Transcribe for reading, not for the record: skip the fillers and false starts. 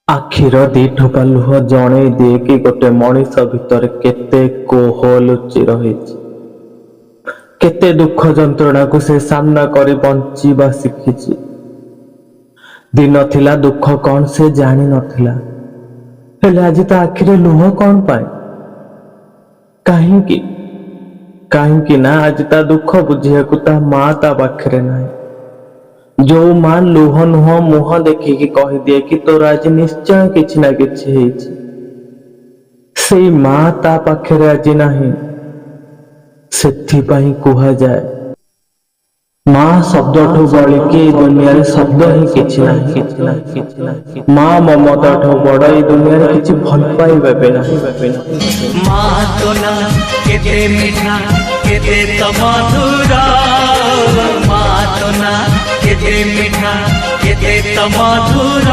ଆଖିର ଦିଠୋପା ଲୁହ ଜଣେଇ ଦିଏ କି ଗୋଟେ ମଣିଷ ଭିତରେ କେତେ କୋହ ଲୁଚି ରହିଛି। କେତେ ଦୁଃଖ ଯନ୍ତ୍ରଣାକୁ ସେ ସାମ୍ନା କରି ବଞ୍ଚିବା ଶିଖିଛି। ଦିନ ଥିଲା ଦୁଃଖ କଣ ସେ ଜାଣି ନଥିଲା, ହେଲେ ଆଜି ତା ଆଖିରେ ଲୁହ କଣ ପାଇଁ? କାହିଁକି? କାହିଁକି ନା ଆଜି ତା ଦୁଃଖ ବୁଝିବାକୁ ତା ମା ତା ପାଖରେ ନାହିଁ। ଯୋଉ ମା ଲୁହ ନୁହଁ ମୁହଁ ଦେଖିକି କହିଦିଏ କି ତୋର ଆଜି ନିଶ୍ଚୟ କିଛି ନା କିଛି ହେଇଛି, ସେଇ ମା ତା ପାଖରେ ଆଜି ନାହିଁ। ସେଥିପାଇଁ କୁହାଯାଏ, ମା ଶବ୍ଦଠୁ ବଳିକି ଏ ଦୁନିଆରେ ଶବ୍ଦ ହିଁ କିଛି ନାହିଁ। ମା ମମତାଠୁ ବଡ ଏଇ ଦୁନିଆରେ କିଛି ଭଲ ପାଇବା ବି ନାହିଁ। মা তো না কেতে মিঠা কেতে তো মধুর, মা তো না কেতে মিঠা কেতে তো মধুর।